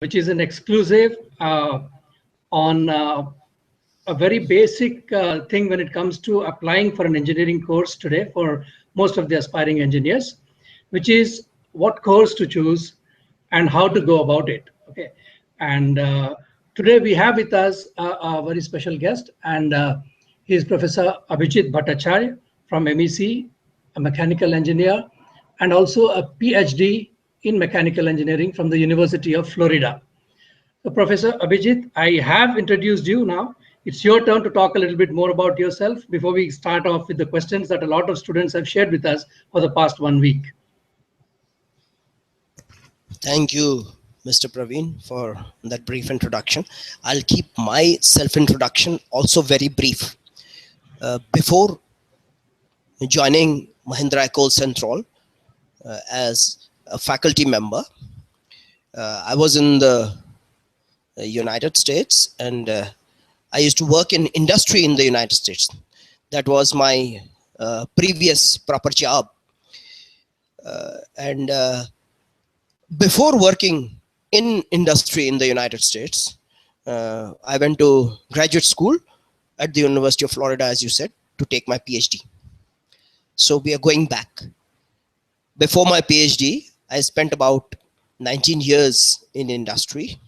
which is an exclusive on a very basic thing when it comes to applying for an engineering course today for most of the aspiring engineers, which is what course to choose and how to go about it. Okay, and today we have with us a very special guest, and he is Professor Abhijeet Bhattacharya from MEC, a mechanical engineer, and also a PhD in mechanical engineering from the University of Florida. So Professor Abhijeet, I have introduced you now. It's your turn to talk a little bit more about yourself before we start off with the questions that a lot of students have shared with us for the past 1 week. Thank you, Mr. Praveen, for that brief introduction. I'll keep my self-introduction also very brief. Before joining Mahindra Ecole Central as a faculty member, I was in the United States, and I used to work in industry in the United States. That was my previous proper job. Before working in industry in the United States, I went to graduate school at the University of Florida, as you said, to take my PhD. So we are going back. Before my PhD, I spent about 19 years in industry,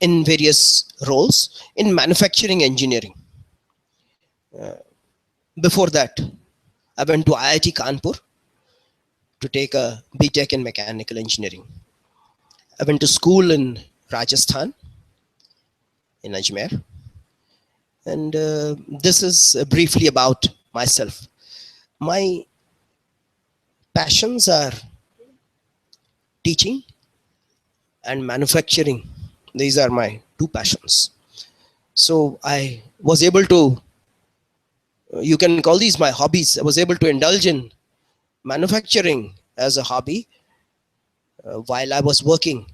in various roles in manufacturing engineering. Before that, I went to IIT Kanpur to take a BTech in mechanical engineering. I went to school in Rajasthan, in Ajmer. And this is briefly about myself. My passions are teaching and manufacturing. These are my two passions. So I was able to, you can call these my hobbies. I was able to indulge in manufacturing as a hobby while I was working,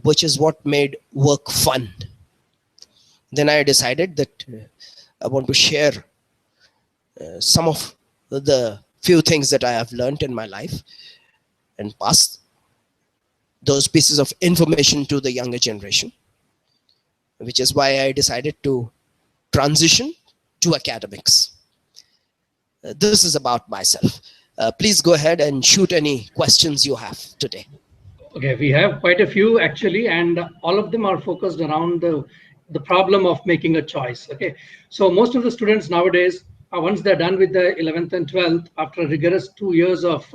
which is what made work fun. Then I decided that I want to share some of the few things that I have learned in my life and pass those pieces of information to the younger generation, which is why I decided to transition to academics. This is about myself. Please go ahead and shoot any questions you have today. Okay, we have quite a few actually, and all of them are focused around the problem of making a choice. Okay, so most of the students nowadays, once they're done with the 11th and 12th, after a rigorous 2 years of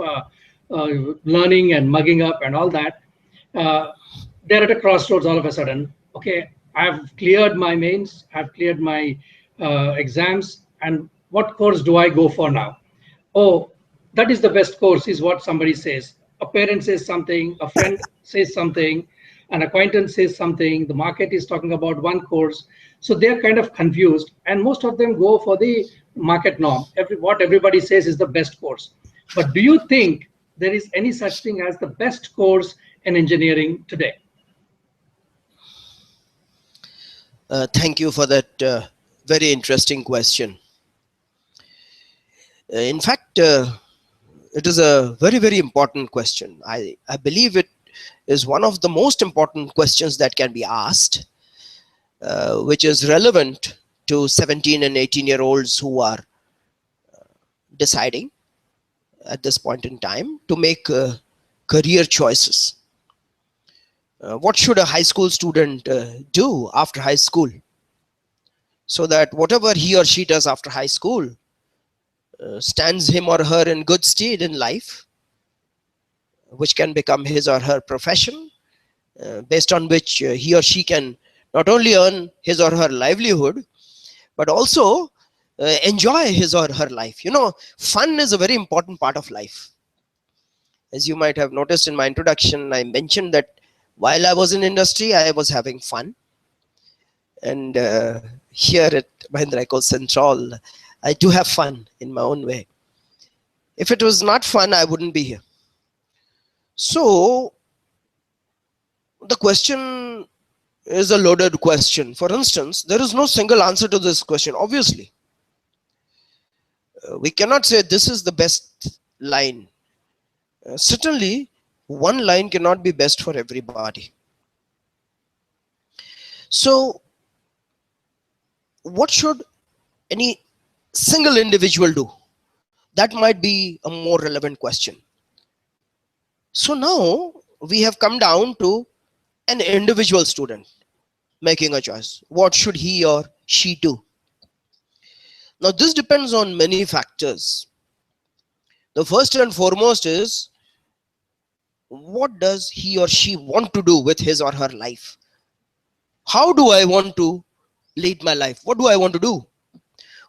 learning and mugging up and all that, they're at a crossroads all of a sudden. Okay, I've cleared my mains, I've cleared my exams, and what course do I go for now? Oh, that is the best course, is what somebody says. A parent says something, a friend says something, an acquaintance says something, the market is talking about one course. So they're kind of confused, and most of them go for the market norm. What everybody says is the best course. But do you think there is any such thing as the best course in engineering today? Thank you for that very interesting question. In fact, it is a very, very important question. I believe it is one of the most important questions that can be asked, which is relevant to 17 and 18-year-olds who are deciding at this point in time to make career choices. What should a high school student do after high school, so that whatever he or she does after high school stands him or her in good stead in life, which can become his or her profession, based on which he or she can not only earn his or her livelihood, but also enjoy his or her life. You know, fun is a very important part of life. As you might have noticed in my introduction, I mentioned that while I was in industry, I was having fun. And here at Mahindra Ecole Central, I do have fun in my own way. If it was not fun, I wouldn't be here. So the question is a loaded question. For instance, there is no single answer to this question, obviously. We cannot say this is the best line. Certainly, One line cannot be best for everybody. So what should any single individual do? That might be a more relevant question. So now we have come down to an individual student making a choice. What should he or she do? Now this depends on many factors. The first and foremost is, what does he or she want to do with his or her life? How do I want to lead my life? What do I want to do?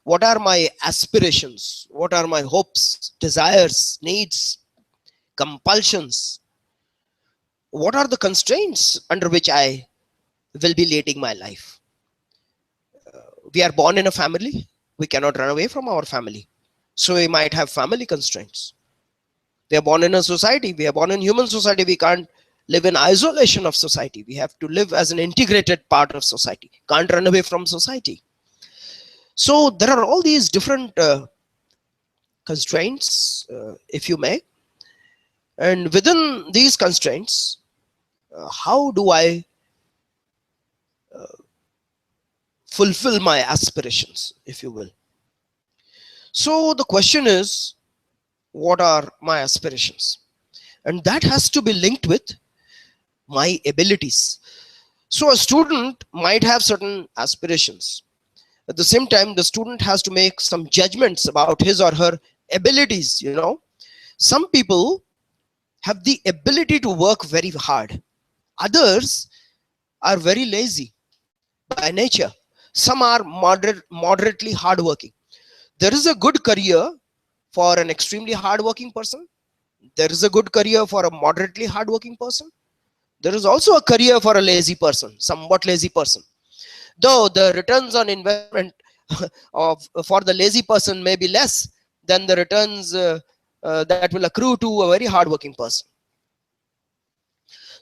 What are my aspirations? What are my hopes, desires, needs, compulsions? What are the constraints under which I will be leading my life? We are born in a family. We cannot run away from our family. So we might have family constraints. We are born in a society. We are born in human society. We can't live in isolation of society. We have to live as an integrated part of society. Can't run away from society. So there are all these different constraints, if you may. And within these constraints, how do I fulfill my aspirations, if you will? So the question is, what are my aspirations? And that has to be linked with my abilities. So a student might have certain aspirations. At the same time, the student has to make some judgments about his or her abilities. You know, some people have the ability to work very hard. Others are very lazy by nature. Some are moderately hardworking. There is a good career for an extremely hardworking person. There is a good career for a moderately hardworking person. There is also a career for a lazy person, somewhat lazy person. Though the returns on investment for the lazy person may be less than the returns that will accrue to a very hardworking person.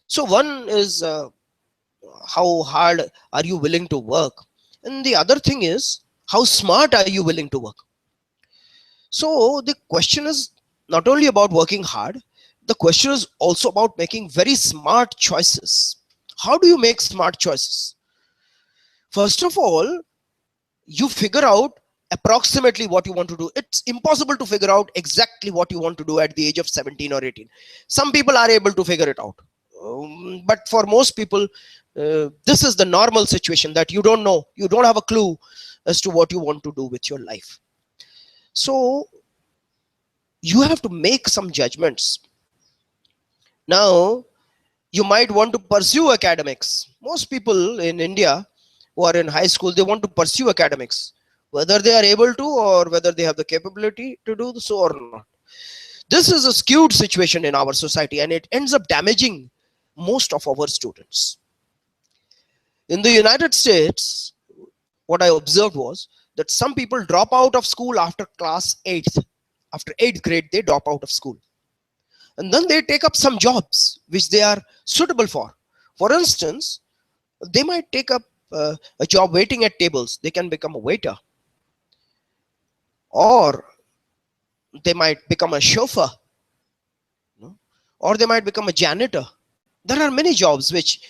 So one is how hard are you willing to work? And the other thing is, how smart are you willing to work? So the question is not only about working hard, the question is also about making very smart choices. How do you make smart choices? First of all, you figure out approximately what you want to do. It's impossible to figure out exactly what you want to do at the age of 17 or 18. Some people are able to figure it out. But for most people, this is the normal situation, that you don't know, you don't have a clue as to what you want to do with your life. So you have to make some judgments. Now, you might want to pursue academics. Most people in India who are in high school, they want to pursue academics, whether they are able to or whether they have the capability to do so or not. This is a skewed situation in our society, and it ends up damaging most of our students. In the United States, what I observed was that some people drop out of school after class 8th. After 8th grade, they drop out of school. And then they take up some jobs which they are suitable for. For instance, they might take up a job waiting at tables. They can become a waiter. Or they might become a chauffeur. Or they might become a janitor. There are many jobs which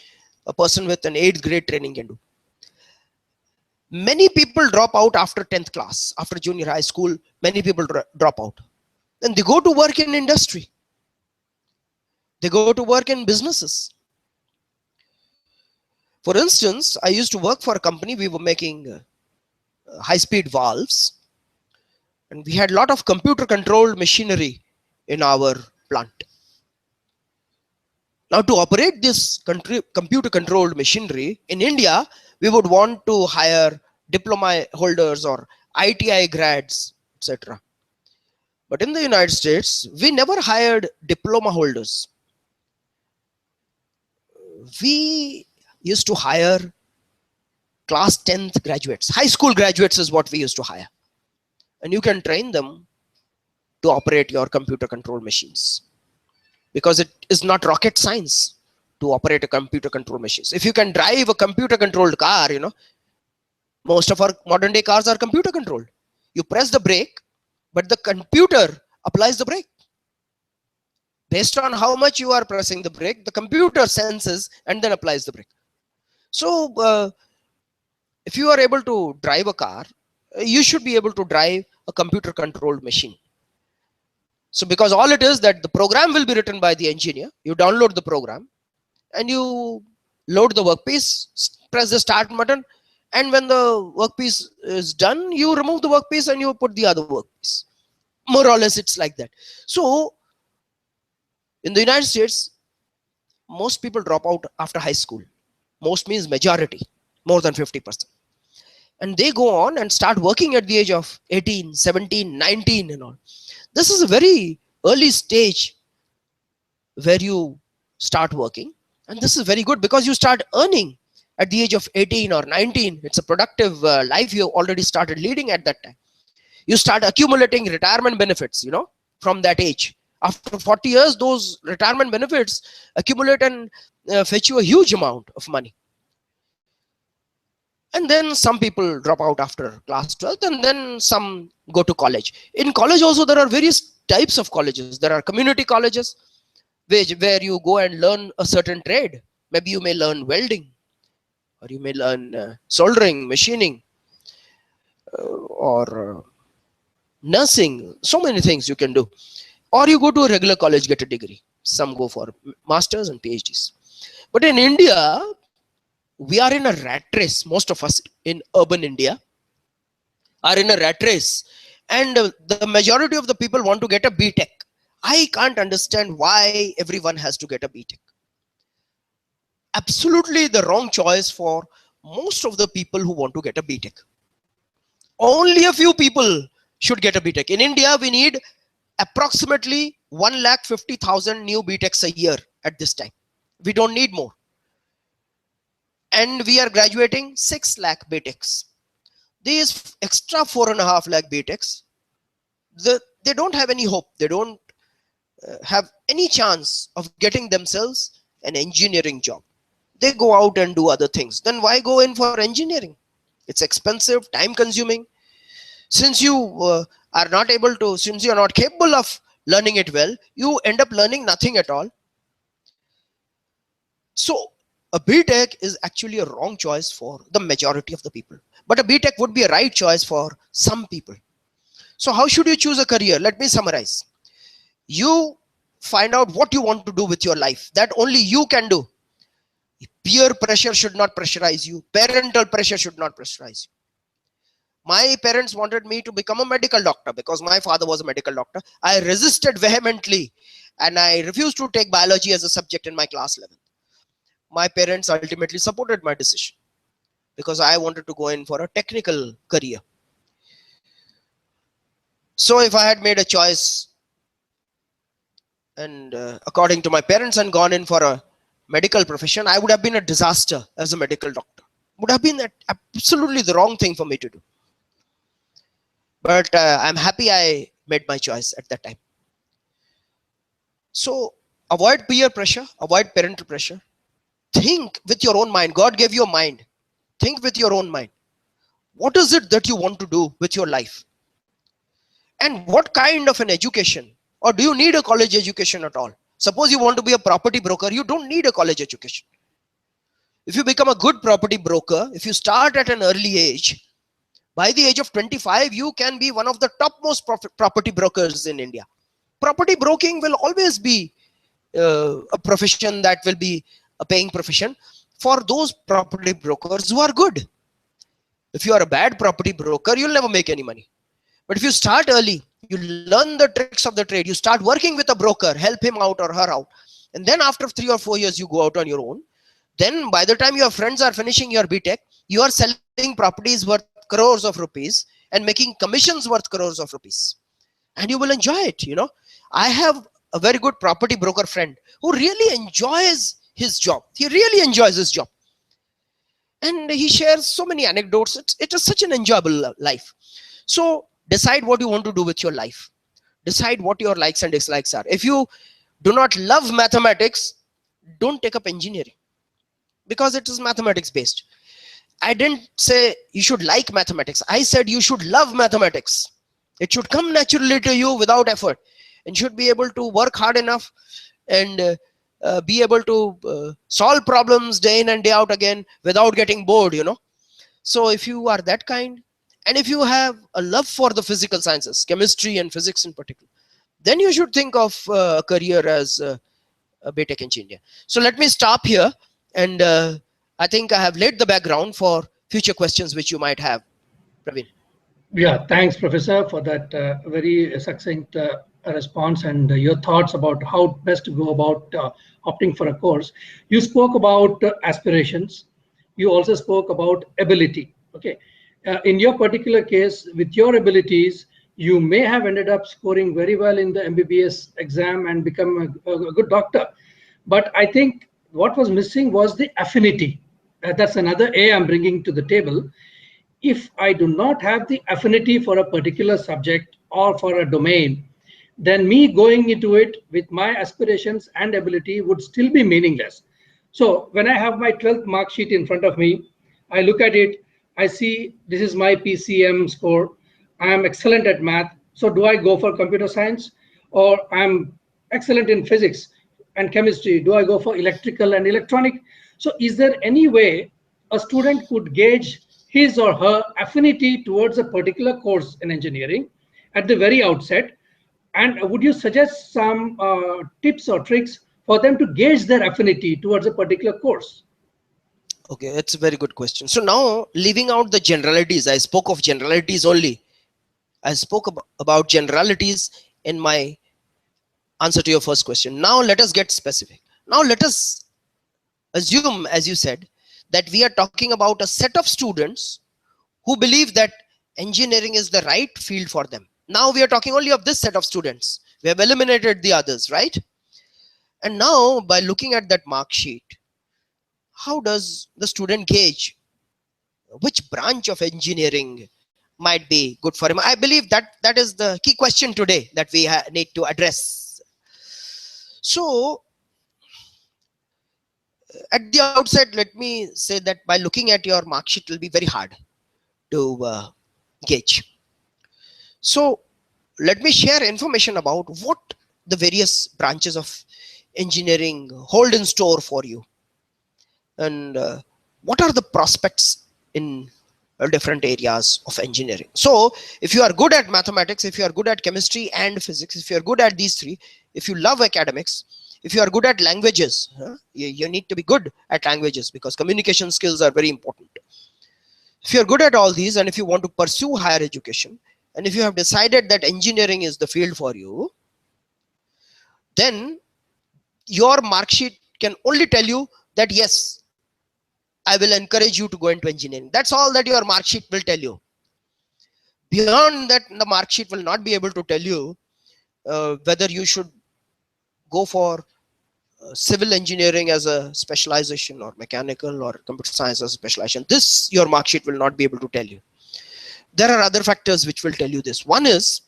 a person with an 8th grade training can do. Many people drop out after 10th class, after junior high school. Many people drop out. Then they go to work in industry. They go to work in businesses. For instance, I used to work for a company. We were making high-speed valves. And we had a lot of computer-controlled machinery in our plant. Now, to operate this computer-controlled machinery in India, we would want to hire diploma holders or ITI grads, etc. But in the United States, we never hired diploma holders. We used to hire class 10th graduates. High school graduates is what we used to hire. And you can train them to operate your computer control machines, because it is not rocket science to operate a computer control machines. If you can drive a computer controlled car, you know, most of our modern day cars are computer controlled. You press the brake, but the computer applies the brake. Based on how much you are pressing the brake, the computer senses and then applies the brake. So if you are able to drive a car, you should be able to drive a computer controlled machine. So because all it is that the program will be written by the engineer, you download the program and you load the workpiece, press the start button, and when the workpiece is done, you remove the workpiece and you put the other workpiece. More or less it's like that. So in the United States, most people drop out after high school. Most means majority, more than 50%. And they go on and start working at the age of 18, 17, 19 and all. This is a very early stage where you start working. And this is very good because you start earning at the age of 18 or 19. It's a productive life you already started leading at that time. You start accumulating retirement benefits, from that age. After 40 years, those retirement benefits accumulate and fetch you a huge amount of money. And then some people drop out after class 12th, and then some go to college. In college also, there are various types of colleges. There are community colleges where you go and learn a certain trade. Maybe you may learn welding, or you may learn soldering, machining, or nursing. So many things you can do. Or you go to a regular college, get a degree. Some go for masters and PhDs. But in India, we are in a rat race. Most of us in urban India are in a rat race. And the majority of the people want to get a BTech. I can't understand why everyone has to get a BTech. Absolutely the wrong choice for most of the people who want to get a BTech. Only a few people should get a BTech. In India, we need approximately 150,000 new BTechs a year at this time. We don't need more. And we are graduating 6 lakh BTechs. These extra 4.5 lakh BTechs, they don't have any hope. They don't have any chance of getting themselves an engineering job. They go out and do other things. Then why go in for engineering? It's expensive, time consuming. Since you are not able to, since you are not capable of learning it well, you end up learning nothing at all. So a BTech is actually a wrong choice for the majority of the people. But a BTech would be a right choice for some people. So how should you choose a career? Let me summarize. You find out what you want to do with your life. That only you can do. Peer pressure should not pressurize you. Parental pressure should not pressurize you. My parents wanted me to become a medical doctor because my father was a medical doctor. I resisted vehemently and I refused to take biology as a subject in my class 11. My parents ultimately supported my decision because I wanted to go in for a technical career. So if I had made a choice and according to my parents and gone in for a medical profession, I would have been a disaster as a medical doctor. Would have been absolutely the wrong thing for me to do. But I'm happy I made my choice at that time. So avoid peer pressure, avoid parental pressure. Think with your own mind. God gave you a mind. Think with your own mind. What is it that you want to do with your life? And what kind of an education? Or do you need a college education at all? Suppose you want to be a property broker, you don't need a college education. If you become a good property broker, if you start at an early age, by the age of 25, you can be one of the topmost property brokers in India. Property broking will always be a profession that will be a paying profession for those property brokers who are good. If you are a bad property broker, you'll never make any money. But if you start early, you learn the tricks of the trade, you start working with a broker, help him out or her out. And then after 3 or 4 years, you go out on your own. Then by the time your friends are finishing your BTech, you are selling properties worth crores of rupees and making commissions worth crores of rupees. And you will enjoy it, I have a very good property broker friend who really enjoys his job. He really enjoys his job. And he shares so many anecdotes. It is such an enjoyable life. So decide what you want to do with your life. Decide what your likes and dislikes are. If you do not love mathematics, don't take up engineering because it is mathematics based. I didn't say you should like mathematics. I said you should love mathematics. It should come naturally to you without effort. and should be able to work hard enough and be able to solve problems day in and day out again without getting bored, So if you are that kind, and if you have a love for the physical sciences, chemistry and physics in particular, then you should think of a career as a BTech engineer. So let me stop here, and I think I have laid the background for future questions which you might have, Praveen. Yeah, thanks, Professor, for that very succinct response and your thoughts about how best to go about opting for a course. You spoke about aspirations. You also spoke about ability. Okay. In your particular case, with your abilities, you may have ended up scoring very well in the MBBS exam and become a good doctor. But I think what was missing was the affinity. That's another A I'm bringing to the table. If I do not have the affinity for a particular subject or for a domain, then me going into it with my aspirations and ability would still be meaningless. So when I have my 12th mark sheet in front of me, I look at it, I see this is my PCM score. I am excellent at math. So do I go for computer science, or I'm excellent in physics and chemistry? Do I go for electrical and electronic? So is there any way a student could gauge his or her affinity towards a particular course in engineering at the very outset? And would you suggest some tips or tricks for them to gauge their affinity towards a particular course? Okay, it's a very good question. So now, leaving out the generalities, I spoke of generalities only. I spoke about generalities in my answer to your first question. Now let us get specific. Now let us assume, as you said, that we are talking about a set of students who believe that engineering is the right field for them. Now we are talking only of this set of students. We have eliminated the others, right? And now, by looking at that mark sheet, how does the student gauge which branch of engineering might be good for him? I believe that that is the key question today that we need to address. So at the outset, let me say that by looking at your mark sheet, it will be very hard to gauge. So let me share information about what the various branches of engineering hold in store for you, and what are the prospects in different areas of engineering. So if you are good at mathematics, if you are good at chemistry and physics, if you are good at these three, if you love academics, if you are good at languages, you need to be good at languages because communication skills are very important. If you are good at all these, and if you want to pursue higher education, and if you have decided that engineering is the field for you, then your mark sheet can only tell you that yes, I will encourage you to go into engineering. That's all that your mark sheet will tell you. Beyond that, the mark sheet will not be able to tell you whether you should go for civil engineering as a specialization, or mechanical or computer science as a specialization. This your mark sheet will not be able to tell you. There are other factors which will tell you this. One is,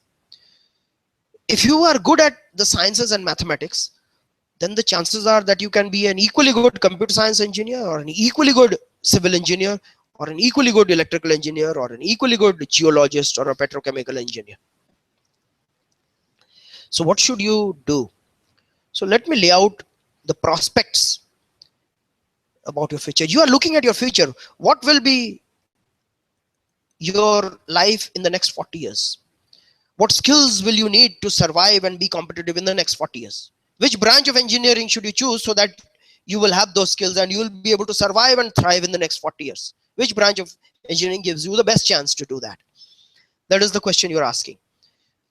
if you are good at the sciences and mathematics, then the chances are that you can be an equally good computer science engineer, or an equally good civil engineer, or an equally good electrical engineer, or an equally good geologist, or a petrochemical engineer. So what should you do? So let me lay out the prospects about your future. You are looking at your future. What will be your life in the next 40 years? What skills will you need to survive and be competitive in the next 40 years? Which branch of engineering should you choose so that you will have those skills and you will be able to survive and thrive in the next 40 years? Which branch of engineering gives you the best chance to do that? That is the question you're asking.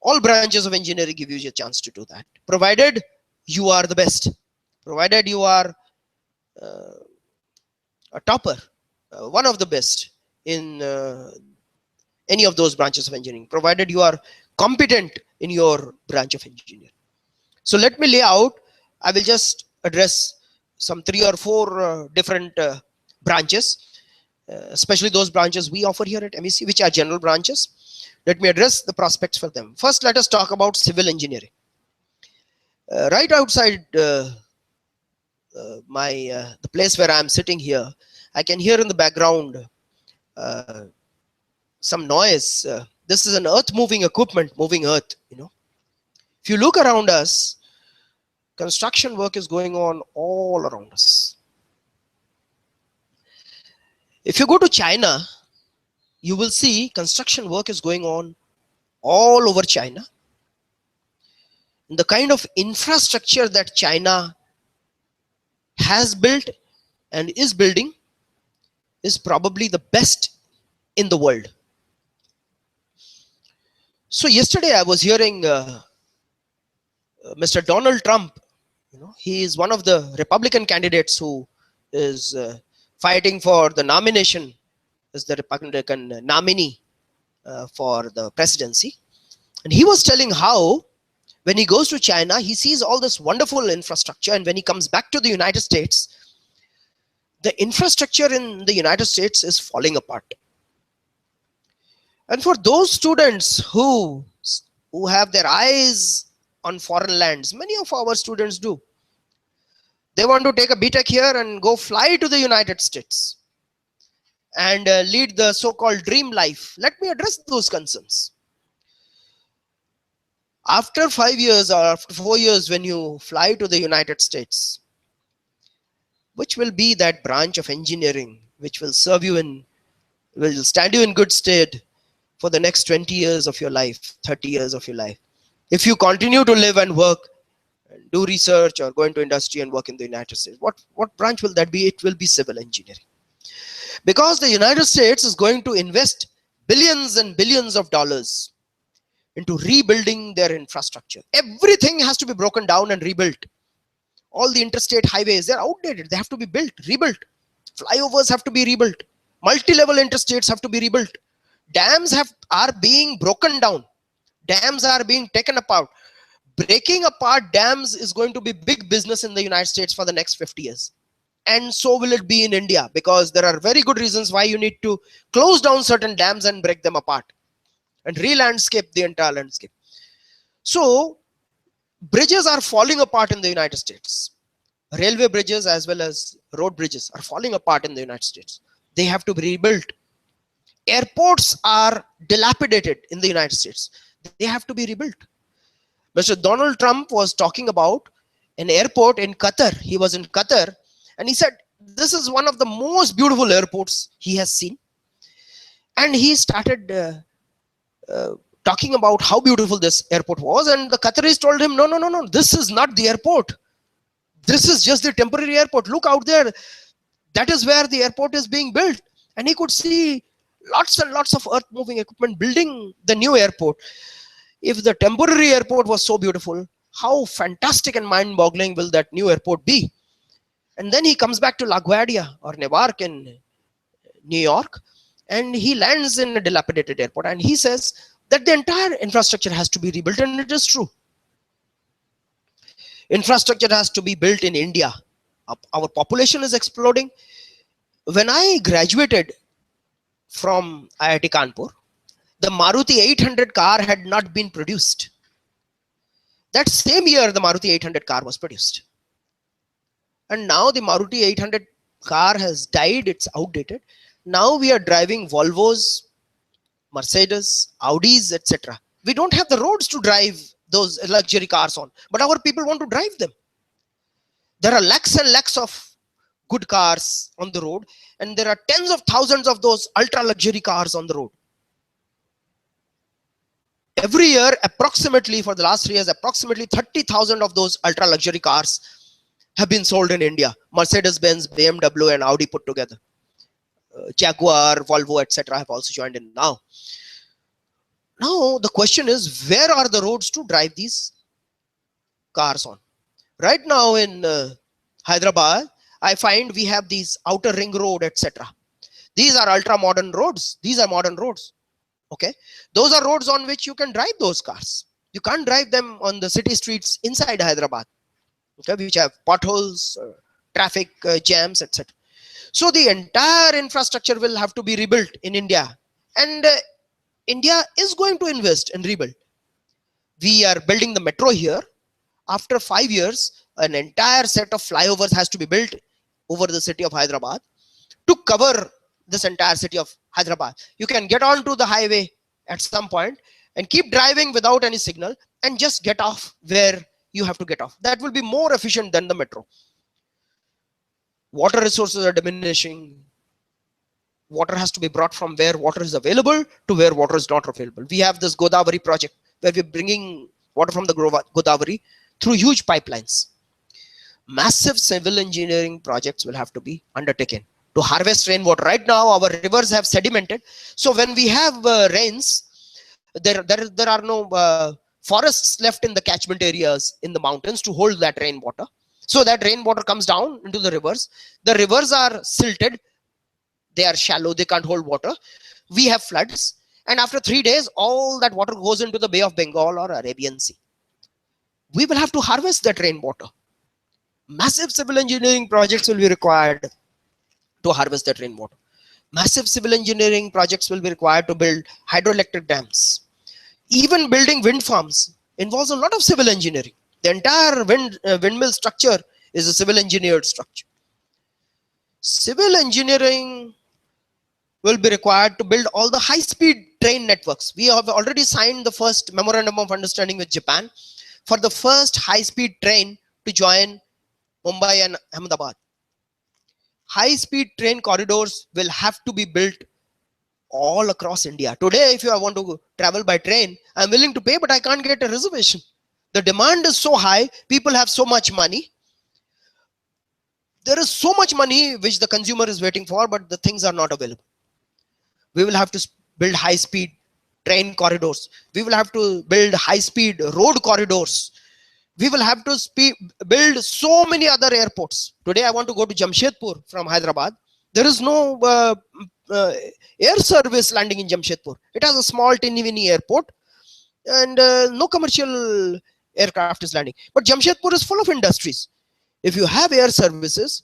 All branches of engineering give you a chance to do that, provided you are the best, provided you are a topper, one of the best in any of those branches of engineering, provided you are competent in your branch of engineering. So let me lay out, I will just address some 3 or 4 different branches, especially those branches we offer here at MEC, which are general branches. Let me address the prospects for them. First, let us talk about civil engineering. Right outside the place where I am sitting here, I can hear in the background some noise. This is an earth moving equipment, moving earth, If you look around us, construction work is going on all around us. If you go to China, you will see construction work is going on all over China. The kind of infrastructure that China has built and is building is probably the best in the world. So yesterday I was hearing Mr. Donald Trump. He is one of the Republican candidates who is fighting for the nomination as the Republican nominee for the presidency. And he was telling how when he goes to China, he sees all this wonderful infrastructure, and when he comes back to the United States, the infrastructure in the United States is falling apart. And for those students who have their eyes on foreign lands, many of our students do. They want to take a BTech here and go fly to the United States and lead the so-called dream life. Let me address those concerns. After 5 years or after 4 years, when you fly to the United States, which will be that branch of engineering which will serve you in, will stand you in good stead for the next 20 years of your life, 30 years of your life? If you continue to live and work and do research or go into industry and work in the United States, what branch will that be? It will be civil engineering. Because the United States is going to invest billions and billions of dollars into rebuilding their infrastructure. Everything has to be broken down and rebuilt. All the interstate highways, they're outdated. They have to be built, rebuilt. Flyovers have to be rebuilt. Multi-level interstates have to be rebuilt. Dams are being broken down. Dams are being taken apart. Breaking apart dams is going to be big business in the United States for the next 50 years. And so will it be in India, because there are very good reasons why you need to close down certain dams and break them apart and re-landscape the entire landscape. So bridges are falling apart in the United States. Railway bridges as well as road bridges are falling apart in the United States. They have to be rebuilt. Airports are dilapidated in the United States. They have to be rebuilt. Mr. Donald Trump was talking about an airport in Qatar. He was in Qatar and he said, this is one of the most beautiful airports he has seen. And he started talking about how beautiful this airport was, and the Qataris told him, no, this is not the airport. This is just the temporary airport. Look out there. That is where the airport is being built. And he could see lots and lots of earth moving equipment building the new airport. If the temporary airport was so beautiful, how fantastic and mind-boggling will that new airport be? And then he comes back to LaGuardia or Newark in New York, and he lands in a dilapidated airport, and he says that the entire infrastructure has to be rebuilt, and it is true. Infrastructure has to be built in India. Our population is exploding. When I graduated from IIT Kanpur, the Maruti 800 car had not been produced. That same year, the Maruti 800 car was produced. And now the Maruti 800 car has died, it's outdated. Now we are driving Volvos, Mercedes, Audis, etc. We don't have the roads to drive those luxury cars on, but our people want to drive them. There are lakhs and lakhs of good cars on the road, and there are tens of thousands of those ultra luxury cars on the road. Every year, approximately for the last 3 years, approximately 30,000 of those ultra luxury cars have been sold in India. Mercedes-Benz, BMW and Audi put together. Jaguar, Volvo, etc. have also joined in now. Now the question is, where are the roads to drive these cars on? Right now in Hyderabad, I find we have these outer ring road, etc. These are ultra modern roads. These are modern roads. Okay, those are roads on which you can drive those cars. You can't drive them on the city streets inside Hyderabad, okay, which have potholes, traffic jams, etc. So the entire infrastructure will have to be rebuilt in India, and India is going to invest and rebuild. We are building the metro here. After 5 years, an entire set of flyovers has to be built over the city of Hyderabad to cover this entire city of Hyderabad. You can get onto the highway at some point and keep driving without any signal, and just get off where you have to get off. That will be more efficient than the metro. Water resources are diminishing. Water has to be brought from where water is available to where water is not available. We have this Godavari project where we're bringing water from the Godavari through huge pipelines. Massive civil engineering projects will have to be undertaken to harvest rainwater. Right now, our rivers have sedimented. So when we have rains, there are no forests left in the catchment areas in the mountains to hold that rainwater. So that rainwater comes down into the rivers. The rivers are silted. They are shallow. They can't hold water. We have floods. And after 3 days, all that water goes into the Bay of Bengal or Arabian Sea. We will have to harvest that rainwater. Massive civil engineering projects will be required to harvest that rainwater. Massive civil engineering projects will be required to build hydroelectric dams. Even building wind farms involves a lot of civil engineering. The entire windmill structure is a civil engineered structure. Civil engineering will be required to build all the high-speed train networks. We have already signed the first memorandum of understanding with Japan for the first high-speed train to join Mumbai and Ahmedabad. High-speed train corridors will have to be built all across India. Today, if you want to travel by train, I'm willing to pay, but I can't get a reservation. The demand is so high, people have so much money. There is so much money which the consumer is waiting for, but the things are not available. We will have to build high-speed train corridors. We will have to build high-speed road corridors. We will have to build so many other airports. Today, I want to go to Jamshedpur from Hyderabad. There is no air service landing in Jamshedpur. It has a small teeny-weeny airport and no commercial aircraft is landing. But Jamshedpur is full of industries. If you have air services,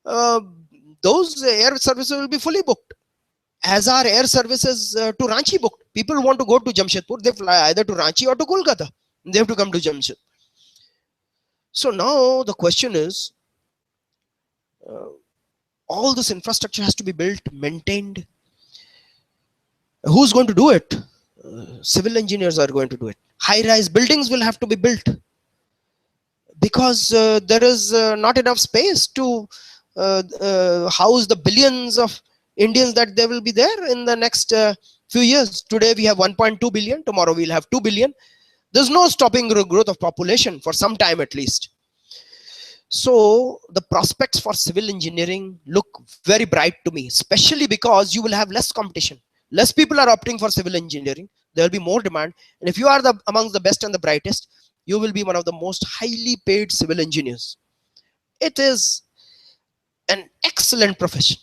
those air services will be fully booked. As are air services to Ranchi booked. People want to go to Jamshedpur, they fly either to Ranchi or to Kolkata. They have to come to Jamshedpur. So now the question is, all this infrastructure has to be built, maintained. Who's going to do it? Civil engineers are going to do it. High-rise buildings will have to be built because there is not enough space to house the billions of Indians that they will be there in the next few years. Today we have 1.2 billion. Tomorrow we'll have 2 billion. There's no stopping growth of population for some time at least. So the prospects for civil engineering look very bright to me, especially because you will have less competition. Less people are opting for civil engineering. There will be more demand. And if you are amongst the best and the brightest, you will be one of the most highly paid civil engineers. It is an excellent profession.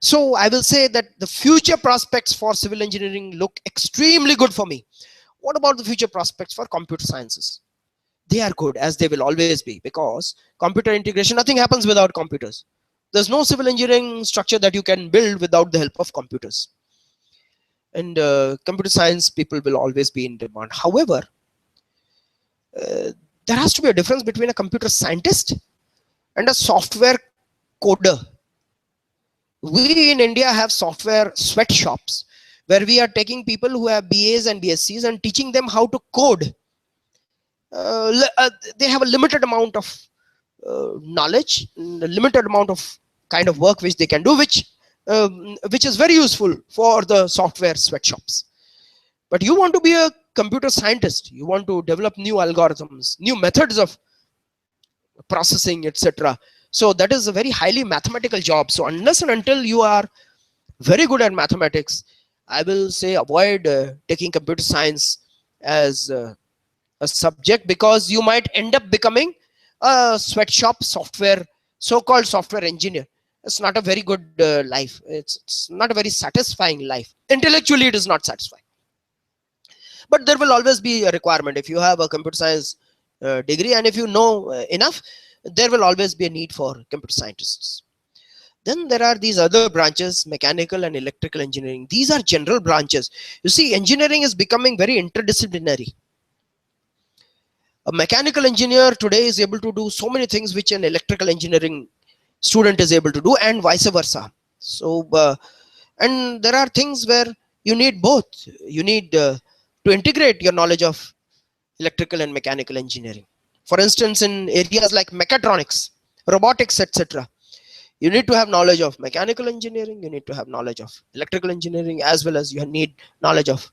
So I will say that the future prospects for civil engineering look extremely good for me. What about the future prospects for computer sciences? They are good, as they will always be, because computer integration, nothing happens without computers. There's no civil engineering structure that you can build without the help of computers. And computer science people will always be in demand. However, there has to be a difference between a computer scientist and a software coder. We in India have software sweatshops where we are taking people who have BAs and BScs and teaching them how to code. They have a limited amount of knowledge, a limited amount of kind of work which they can do, which is very useful for the software sweatshops. But you want to be a computer scientist, you want to develop new algorithms, new methods of processing, etc. So that is a very highly mathematical job. So unless and until you are very good at mathematics, I will say avoid taking computer science as a subject, because you might end up becoming a sweatshop software, so-called software engineer. It's not a very good life. It's not a very satisfying life. Intellectually, it is not satisfying. But there will always be a requirement. If you have a computer science degree and if you know enough, there will always be a need for computer scientists. Then there are these other branches, mechanical and electrical engineering. These are general branches. You see, engineering is becoming very interdisciplinary. A mechanical engineer today is able to do so many things which an electrical engineering student is able to do, and vice versa. So, and there are things where you need both. You need to integrate your knowledge of electrical and mechanical engineering. For instance, in areas like mechatronics, robotics, etc., you need to have knowledge of mechanical engineering, you need to have knowledge of electrical engineering, as well as you need knowledge of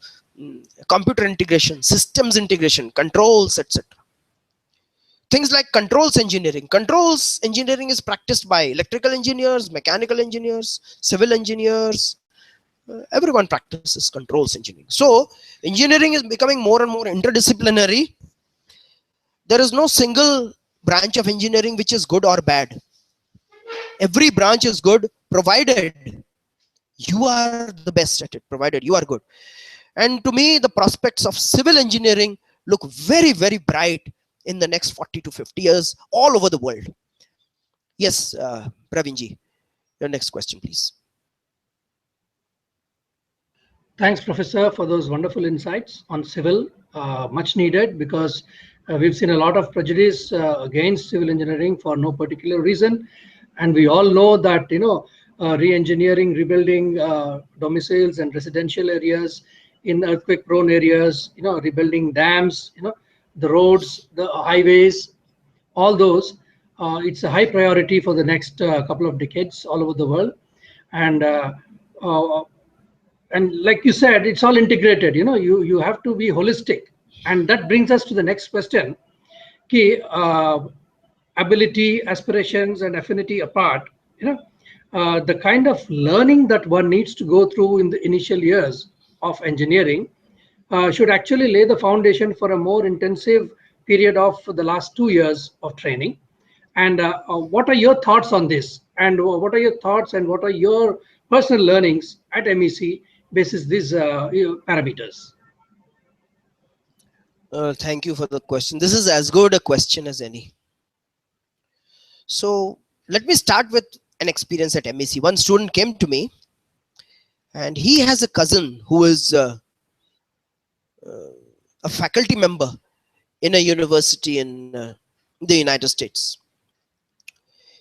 computer integration, systems integration, controls, etc. Things like controls engineering. Controls engineering is practiced by electrical engineers, mechanical engineers, civil engineers. Everyone practices controls engineering. So engineering is becoming more and more interdisciplinary. There is no single branch of engineering which is good or bad. Every branch is good provided you are the best at it, provided you are good. And to me, the prospects of civil engineering look very, very bright in the next 40 to 50 years all over the world. Yes, Pravinji, your next question, please. Thanks, Professor, for those wonderful insights on civil. Much needed, because we've seen a lot of prejudice against civil engineering for no particular reason. And we all know that, re-engineering, rebuilding domiciles and residential areas in earthquake-prone areas, rebuilding dams, the roads, the highways, all those. It's a high priority for the next couple of decades all over the world. And uh, and like you said, it's all integrated. You have to be holistic. And that brings us to the next question. Ki, ability, aspirations, and affinity apart, the kind of learning that one needs to go through in the initial years of engineering should actually lay the foundation for a more intensive period of the last 2 years of training. And what are your thoughts on this? And what are your thoughts and what are your personal learnings at MEC basis these parameters? Thank you for the question. This is as good a question as any. So let me start with an experience at MEC. One student came to me, and he has a cousin who is a faculty member in a university in the United States.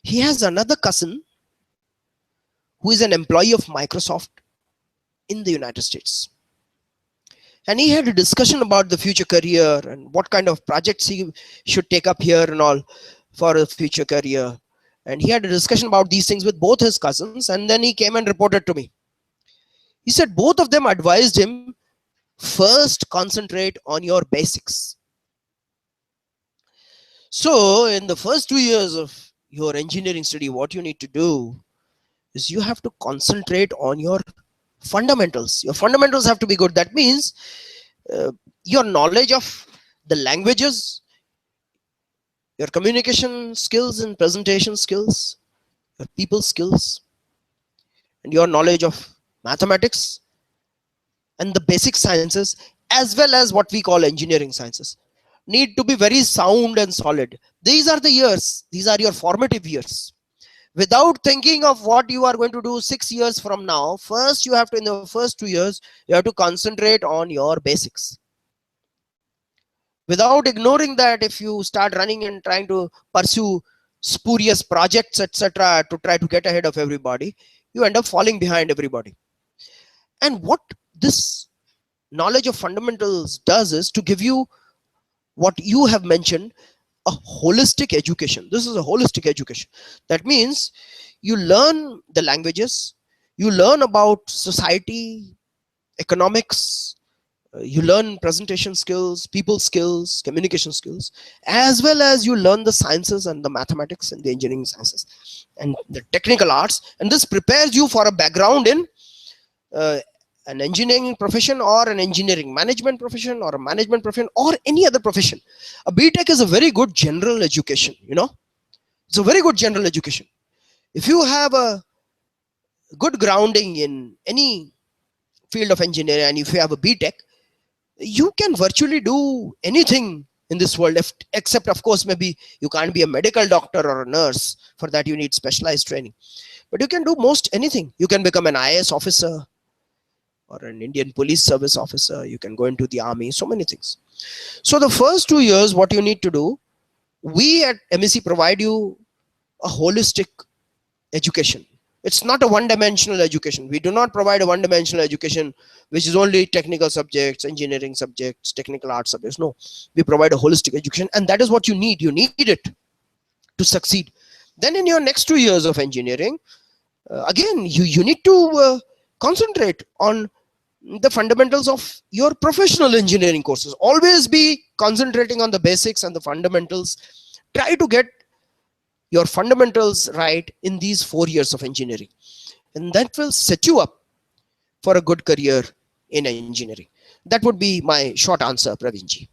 He has another cousin who is an employee of Microsoft in the United States. And he had a discussion about the future career and what kind of projects he should take up here and all for a future career. And he had a discussion about these things with both his cousins. And then he came and reported to me. He said both of them advised him, first concentrate on your basics. So in the first 2 years of your engineering study, what you need to do is you have to concentrate on your fundamentals. Your fundamentals have to be good. That means your knowledge of the languages, your communication skills and presentation skills, your people skills, and your knowledge of mathematics and the basic sciences, as well as what we call engineering sciences, need to be very sound and solid. These are the years. These are your formative years. Without thinking of what you are going to do 6 years from now, first you have to, in the first 2 years, you have to concentrate on your basics. Without ignoring that, if you start running and trying to pursue spurious projects, etc., to try to get ahead of everybody, you end up falling behind everybody. And what this knowledge of fundamentals does is to give you what you have mentioned, a holistic education. This is a holistic education. That means you learn the languages, you learn about society, economics, you learn presentation skills, people skills, communication skills, as well as you learn the sciences and the mathematics and the engineering sciences and the technical arts. And this prepares you for a background in an engineering profession or an engineering management profession or a management profession or any other profession. A BTech is a very good general education, It's a very good general education. If you have a good grounding in any field of engineering and if you have a BTech, you can virtually do anything in this world, except of course maybe you can't be a medical doctor or a nurse. For that you need specialized training. But you can do most anything. You can become an IAS officer or an Indian police service officer. You can go into the army, so many things. So the first 2 years, what you need to do, we at MEC provide you a holistic education. It's not a one-dimensional education. We do not provide a one-dimensional education which is only technical subjects, engineering subjects, technical art subjects. No, we provide a holistic education, and that is what you need. You need it to succeed. Then in your next 2 years of engineering, again, you need to concentrate on the fundamentals of your professional engineering courses. Always be concentrating on the basics and the fundamentals. Try to get your fundamentals right in these 4 years of engineering, and that will set you up for a good career in engineering. That would be my short answer, Praveerji.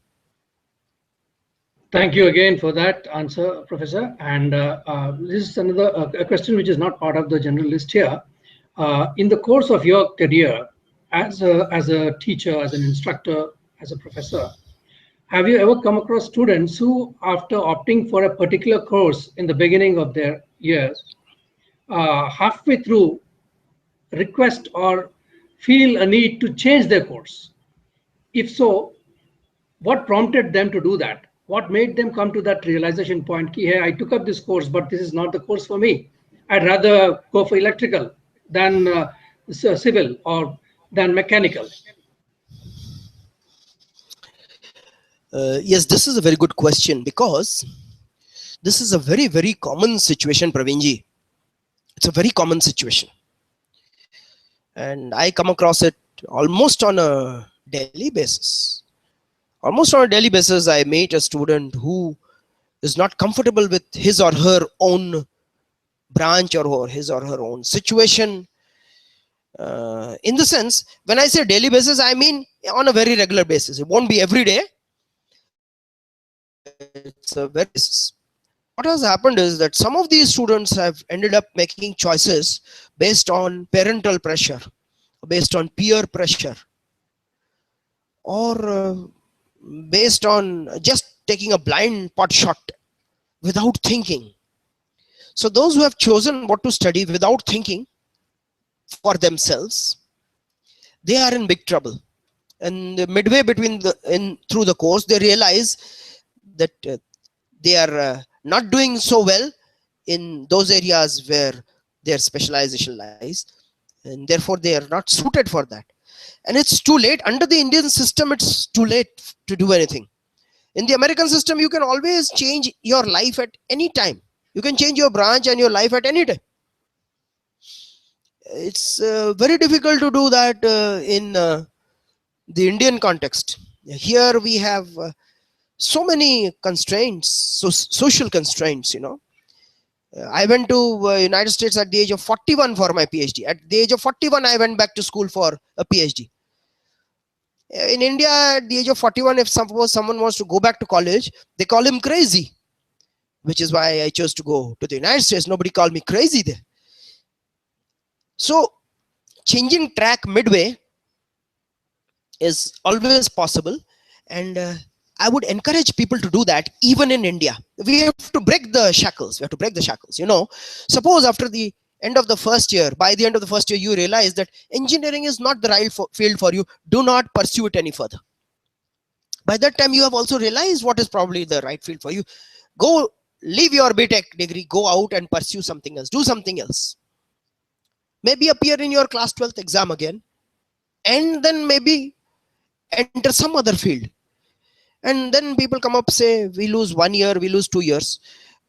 Thank you again for that answer, Professor. And this is another a question which is not part of the general list here. In the course of your career as a teacher, as an instructor, as a professor, have you ever come across students who, after opting for a particular course in the beginning of their years, halfway through request or feel a need to change their course? If so, what prompted them to do that? What made them come to that realization point? Hey, I took up this course, but this is not the course for me. I'd rather go for electrical than civil or than mechanical. Yes, this is a very good question, because this is a very, very common situation, Praveenji. It's a very common situation. And I come across it almost on a daily basis. Almost on a daily basis, I meet a student who is not comfortable with his or her own branch or his or her own situation. In the sense, when I say daily basis, I mean on a very regular basis. It won't be every day. It's a very basis. What has happened is that some of these students have ended up making choices based on parental pressure, based on peer pressure, or based on just taking a blind pot shot without thinking. So those who have chosen what to study without thinking for themselves, they are in big trouble. And midway between through the course, they realize that they are not doing so well in those areas where their specialization lies, and therefore they are not suited for that. And it's too late. Under the Indian system, it's too late to do anything. In the American system, you can always change your life at any time. You can change your branch and your life at any time. It's very difficult to do that in the Indian context. Here we have so many constraints, social constraints, you know. I went to United States at the age of 41 for my PhD. At the age of 41, I went back to school for a PhD. In India, at the age of 41, if suppose someone wants to go back to college, they call him crazy, which is why I chose to go to the United States. Nobody called me crazy there. So changing track midway is always possible, and I would encourage people to do that even in India. We have to break the shackles. We have to break the shackles. You know, suppose after the end of the first year, by the end of the first year, you realize that engineering is not the right field for you. Do not pursue it any further. By that time, you have also realized what is probably the right field for you. Go, leave your BTech degree, go out and pursue something else. Do something else. Maybe appear in your class 12th exam again, and then maybe enter some other field. And then people come up, say, we lose 1 year, we lose 2 years.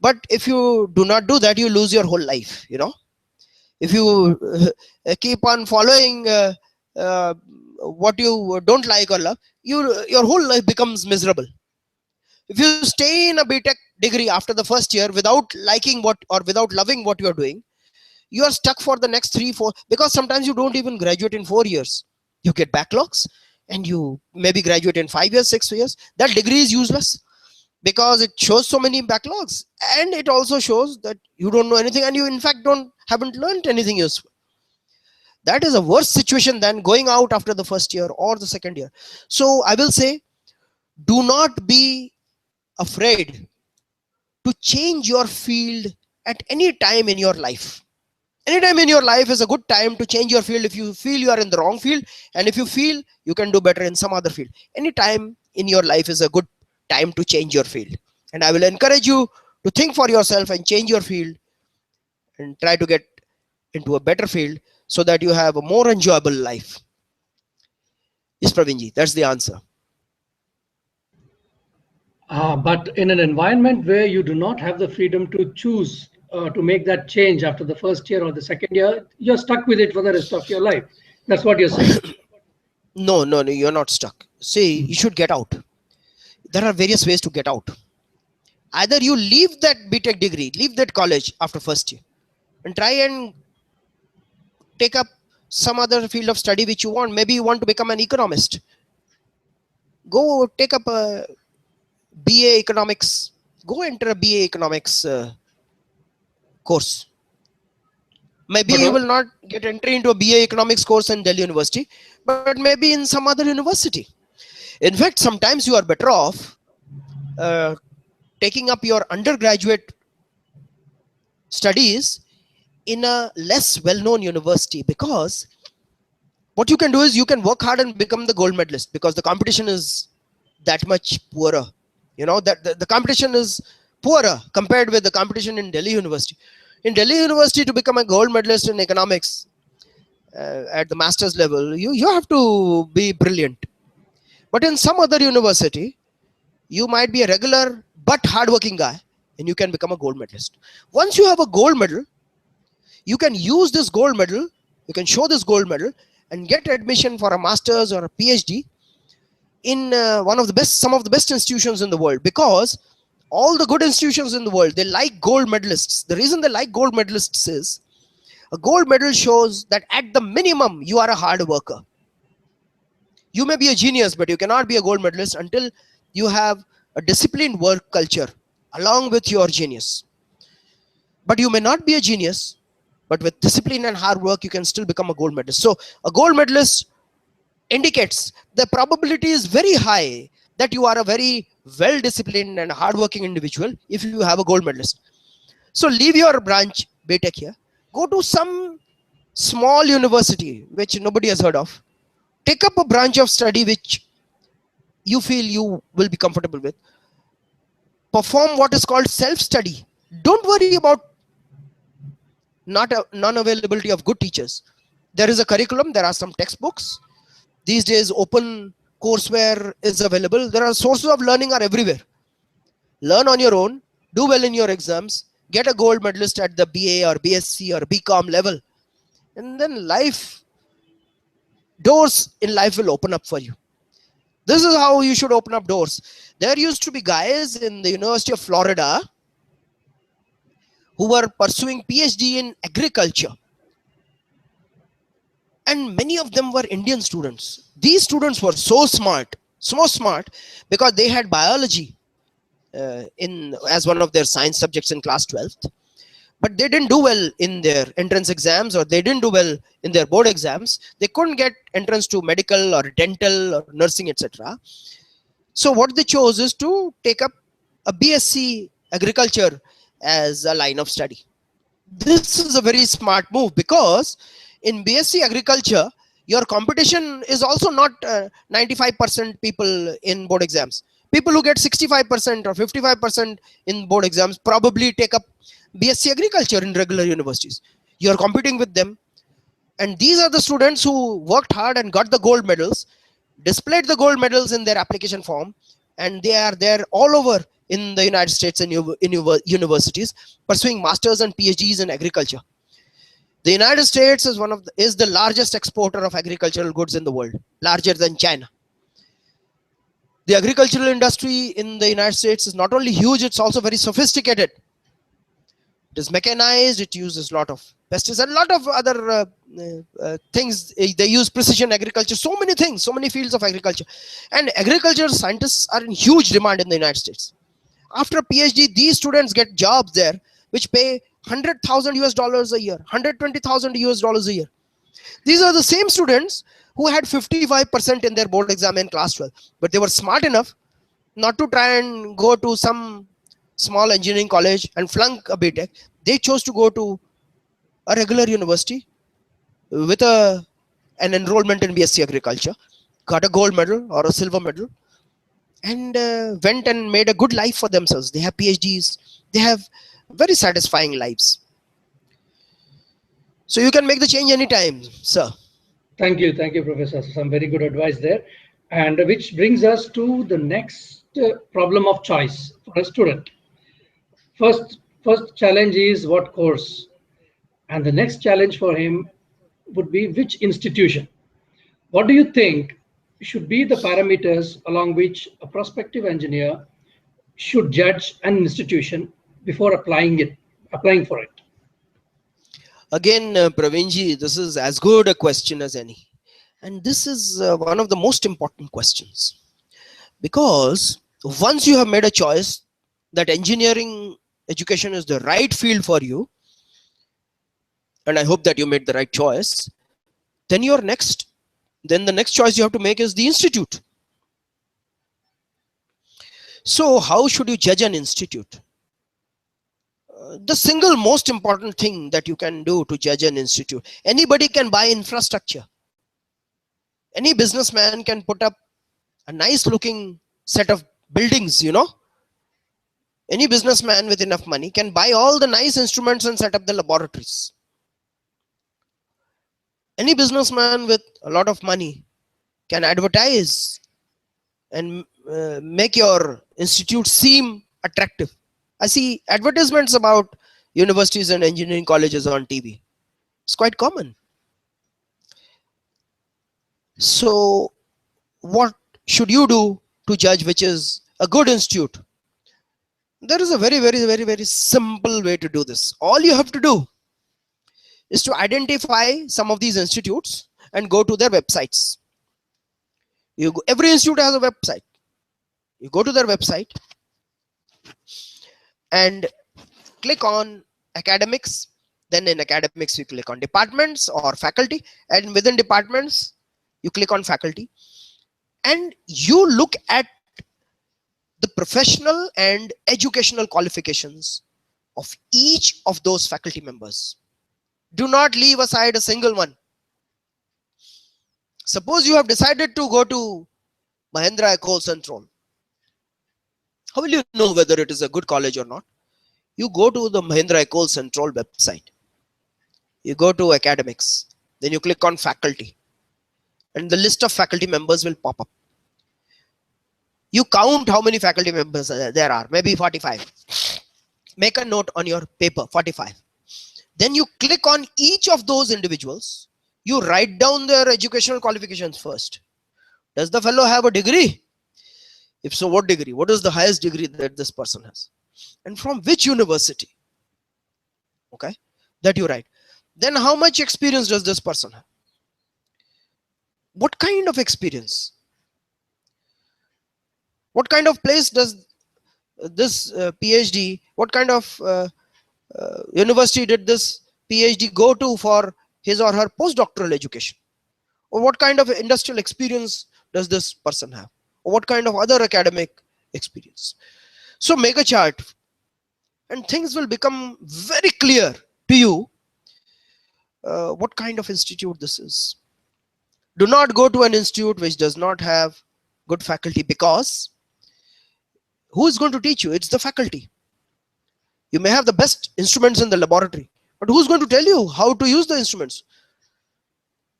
But if you do not do that, you lose your whole life, you know. If you keep on following what you don't like or love, your whole life becomes miserable. If you stay in a BTech degree after the first year without liking what or without loving what you are doing, you are stuck for the next 3-4, because sometimes you don't even graduate in 4 years. You get backlogs, and you maybe graduate in 5 years, 6 years. That degree is useless because it shows so many backlogs, and it also shows that you don't know anything, and you in fact haven't learned anything useful. That is a worse situation than going out after the first year or the second year. So I will say, do not be afraid to change your field at any time in your life. Anytime in your life is a good time to change your field if you feel you are in the wrong field, and if you feel you can do better in some other field. Any time in your life is a good time to change your field. And I will encourage you to think for yourself and change your field and try to get into a better field so that you have a more enjoyable life. Yes, Pravinji, that's the answer. But in an environment where you do not have the freedom to choose to make that change after the first year or the second year, you're stuck with it for the rest of your life. That's what you're saying. No, no, no, you're not stuck. See, you should get out. There are various ways to get out. Either you leave that BTech degree, leave that college after first year, and try and take up some other field of study which you want. Maybe you want to become an economist. Go take up a BA economics. Go enter a BA economics course. Maybe But you will not get entry into a BA economics course in Delhi University, but maybe in some other university. In fact, sometimes you are better off uh, taking up your undergraduate studies in a less well-known university, because what you can do is you can work hard and become the gold medalist, because the competition is that much poorer. You know that the competition is poorer compared with the competition in Delhi University. In Delhi University, to become a gold medalist in economics at the master's level, you have to be brilliant. But in some other university, you might be a regular but hardworking guy, and you can become a gold medalist. Once you have a gold medal, you can use this gold medal, you can show this gold medal and get admission for a master's or a PhD in some of the best institutions in the world, because all the good institutions in the world, they like gold medalists. The reason they like gold medalists is a gold medal shows that at the minimum you are a hard worker. You may be a genius, but you cannot be a gold medalist until you have a disciplined work culture along with your genius. But you may not be a genius, but with discipline and hard work, you can still become a gold medalist. So a gold medalist indicates the probability is very high that you are a very well disciplined and hardworking individual if you have a gold medalist. So leave your branch BTech here, go to some small university which nobody has heard of, take up a branch of study which you feel you will be comfortable with, perform what is called self study. Don't worry about non-availability of good teachers. There is a curriculum, there are some textbooks. These days open courseware is available. There are sources of learning are everywhere. Learn on your own, do well in your exams, get a gold medalist at the BA or BSc or BCom level, and then doors in life will open up for you. This is how you should open up doors. There used to be guys in the University of Florida who were pursuing PhD in agriculture, and many of them were Indian students. These students were so smart, because they had biology in as one of their science subjects in class 12th, but they didn't do well in their entrance exams, or they didn't do well in their board exams. They couldn't get entrance to medical or dental or nursing, etc. So what they chose is to take up a BSc agriculture as a line of study. This is a very smart move, because in BSc agriculture, your competition is also not 95% people in board exams. People who get 65% or 55% in board exams probably take up BSc agriculture in regular universities. You are competing with them, and these are the students who worked hard and got the gold medals, displayed the gold medals in their application form, and they are there all over in the United States and universities pursuing masters and PhDs in agriculture. The United States is the largest exporter of agricultural goods in the world, larger than China. The agricultural industry in the United States is not only huge, it's also very sophisticated. It is mechanized, it uses a lot of pesticides, a lot of other things. They use precision agriculture, so many things, so many fields of agriculture. And agriculture scientists are in huge demand in the United States. After a PhD, these students get jobs there which pay 100,000 US dollars a year, 120,000 US dollars a year. These are the same students who had 55% in their board exam in class 12, but they were smart enough not to try and go to some small engineering college and flunk a BTech. They chose to go to a regular university with an enrollment in BSc agriculture, got a gold medal or a silver medal, and went and made a good life for themselves. They have PhDs, they have very satisfying lives. So you can make the change anytime, sir. Thank you, Professor. Some very good advice there. And which brings us to the next problem of choice for a student. First challenge is what course, and the next challenge for him would be which institution. What do you think should be the parameters along which a prospective engineer should judge an institution before applying for it? Again, Pravinji, this is as good a question as any. And this is one of the most important questions. Because once you have made a choice that engineering education is the right field for you, and I hope that you made the right choice, then the next choice you have to make is the institute. So how should you judge an institute? The single most important thing that you can do to judge an institute, anybody can buy infrastructure. Any businessman can put up a nice looking set of buildings, Any businessman with enough money can buy all the nice instruments and set up the laboratories. Any businessman with a lot of money can advertise and make your institute seem attractive. I see advertisements about universities and engineering colleges on TV. It's quite common. So what should you do to judge which is a good institute? There is a very simple way to do this. All you have to do is to identify some of these institutes and go to their websites. Every institute has a website. You go to their website and click on academics. Then in academics, you click on departments or faculty. And within departments, you click on faculty. And you look at the professional and educational qualifications of each of those faculty members. Do not leave aside a single one. Suppose you have decided to go to Mahindra Ecole Central. How will you know whether it is a good college or not? You go to the Mahindra Ecole Central website. You go to academics. Then you click on faculty. And the list of faculty members will pop up. You count how many faculty members there are, maybe 45. Make a note on your paper, 45. Then you click on each of those individuals. You write down their educational qualifications first. Does the fellow have a degree? If so, what degree? What is the highest degree that this person has? And from which university? Okay, that you write. Then how much experience does this person have? What kind of experience? What kind of place does this PhD, what kind of university did this PhD go to for his or her postdoctoral education? Or what kind of industrial experience does this person have? Or what kind of other academic experience? So make a chart and things will become very clear to you what kind of institute this is. Do not go to an institute which does not have good faculty, because who is going to teach you? It's the faculty. You may have the best instruments in the laboratory, but who's going to tell you how to use the instruments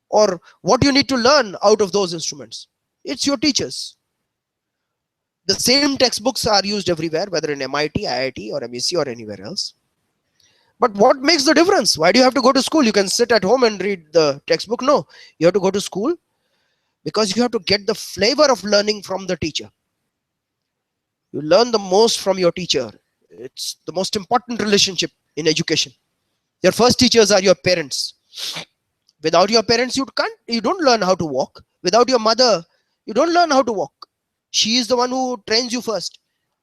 or what you need to learn out of those instruments? It's your teachers. The same textbooks are used everywhere, whether in MIT, IIT or MEC or anywhere else. But what makes the difference? Why do you have to go to school? You can sit at home and read the textbook. No, you have to go to school because you have to get the flavor of learning from the teacher. You learn the most from your teacher. It's the most important relationship in education. Your first teachers are your parents. Without your parents, you don't learn how to walk. Without your mother, you don't learn how to walk. She is the one who trains you first.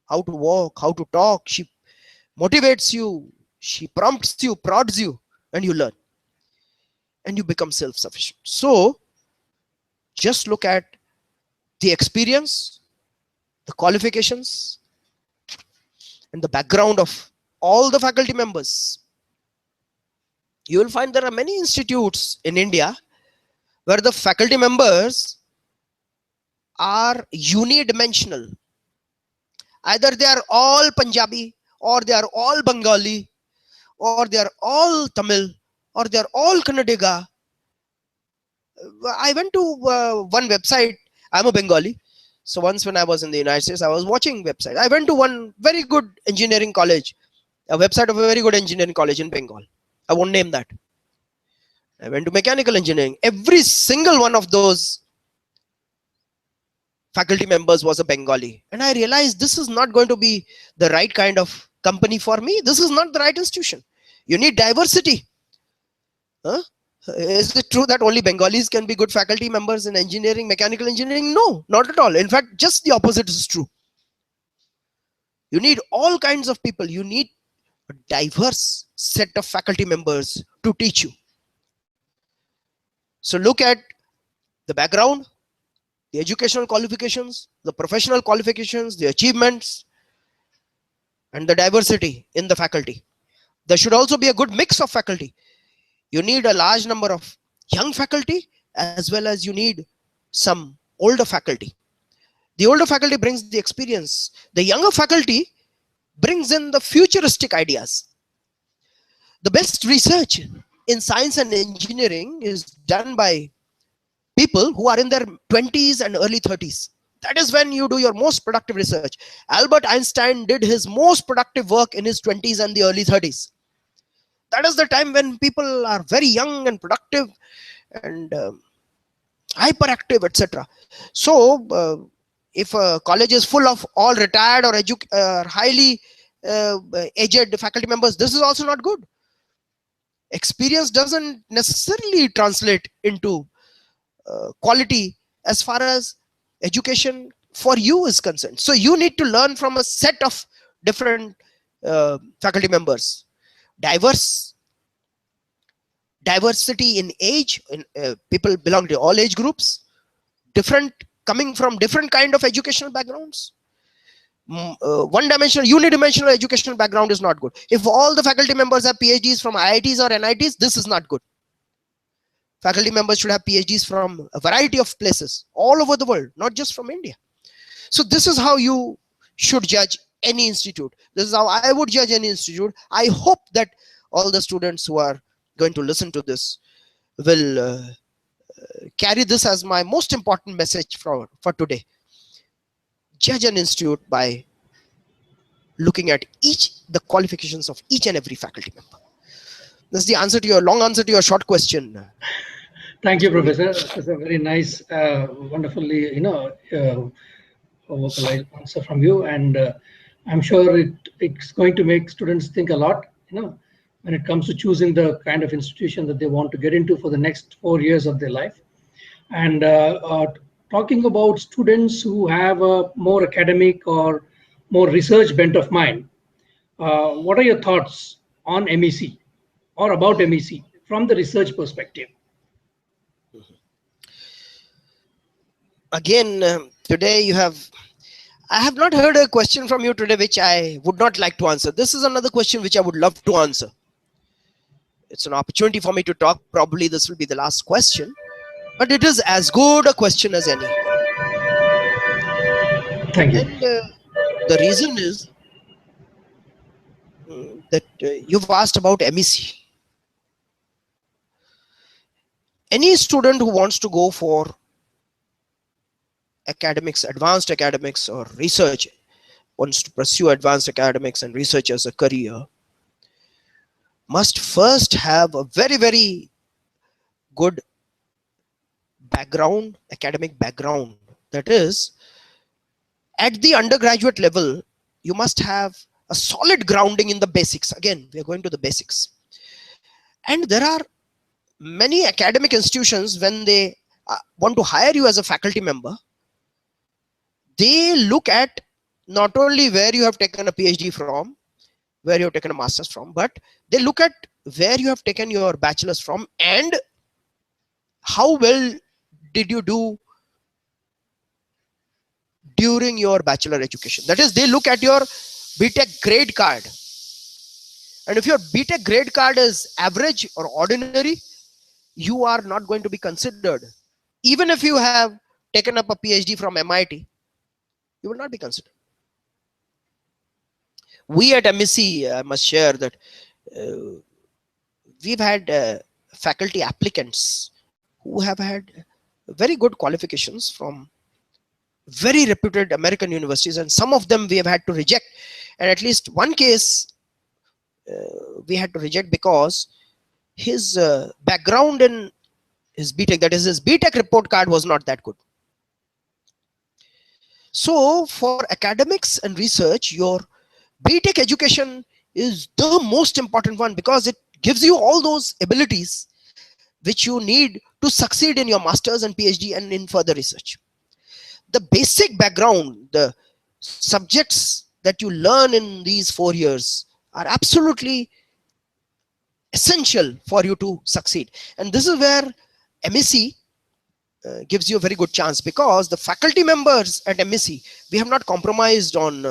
How to walk, how to talk. She motivates you. She prompts you, prods you, and you learn. And you become self-sufficient. So, just look at the experience, the qualifications, and the background of all the faculty members. You will find there are many institutes in India where the faculty members are unidimensional. Either they are all Punjabi, or they are all Bengali, or they are all Tamil, or they're all Kannadiga. I went to one website. I'm a Bengali. So once when I was in the United States, I was watching websites. I went to one very good engineering college, a website of a very good engineering college in Bengal. I won't name that. I went to mechanical engineering. Every single one of those faculty members was a Bengali. And I realized this is not going to be the right kind of company for me. This is not the right institution. You need diversity. Huh? Is it true that only Bengalis can be good faculty members in engineering, mechanical engineering? No, not at all. In fact, just the opposite is true. You need all kinds of people. You need a diverse set of faculty members to teach you. So look at the background, the educational qualifications, the professional qualifications, the achievements, and the diversity in the faculty. There should also be a good mix of faculty. You need a large number of young faculty as well as you need some older faculty. The older faculty brings the experience. The younger faculty brings in the futuristic ideas. The best research in science and engineering is done by people who are in their 20s and early 30s. That is when you do your most productive research. Albert Einstein did his most productive work in his 20s and the early 30s. That is the time when people are very young and productive and hyperactive, etc. So if a college is full of all retired or highly aged faculty members, this is also not good. Experience doesn't necessarily translate into quality as far as education for you is concerned. So you need to learn from a set of different faculty members. Diversity in age, people belong to all age groups, coming from different kind of educational backgrounds. One-dimensional, unidimensional educational background is not good. If all the faculty members have PhDs from IITs or NITs, this is not good. Faculty members should have PhDs from a variety of places all over the world, not just from India. So this is how you should judge any institute. This is how I would judge any institute. I hope that all the students who are going to listen to this will carry this as my most important message for today. Judge an institute by looking at the qualifications of each and every faculty member. That's the answer to your long answer to your short question. Thank you, Professor. That's a very nice, wonderfully, vocalized answer from you, and I'm sure it's going to make students think a lot, when it comes to choosing the kind of institution that they want to get into for the next 4 years of their life. And talking about students who have a more academic or more research bent of mind, what are your thoughts on MEC or about MEC from the research perspective? Again, today I have not heard a question from you today which I would not like to answer. This is another question which I would love to answer. It's an opportunity for me to talk. Probably this will be the last question, but it is as good a question as any. Thank you. And the reason is that you've asked about MEC. Any student who wants to go for academics, advanced academics or research, wants to pursue advanced academics and research as a career, must first have a very, very good background, academic background. That is, at the undergraduate level, you must have a solid grounding in the basics. Again, we are going to the basics. And there are many academic institutions, when they want to hire you as a faculty member, they look at not only where you have taken a PhD from, where you have taken a master's from, but they look at where you have taken your bachelor's from and how well did you do during your bachelor education. That is, they look at your BTech grade card. And if your BTech grade card is average or ordinary, you are not going to be considered. Even if you have taken up a PhD from MIT, you will not be considered. We at MEC, I must share that we've had faculty applicants who have had very good qualifications from very reputed American universities, and some of them we have had to reject. And at least one case we had to reject because his background in his BTech, that is his BTech report card, was not that good. So for academics and research, your BTech education is the most important one, because it gives you all those abilities which you need to succeed in your master's and PhD and in further research. The basic background, the subjects that you learn in these 4 years are absolutely essential for you to succeed. And this is where MEC gives you a very good chance, because the faculty members at MEC, we have not compromised on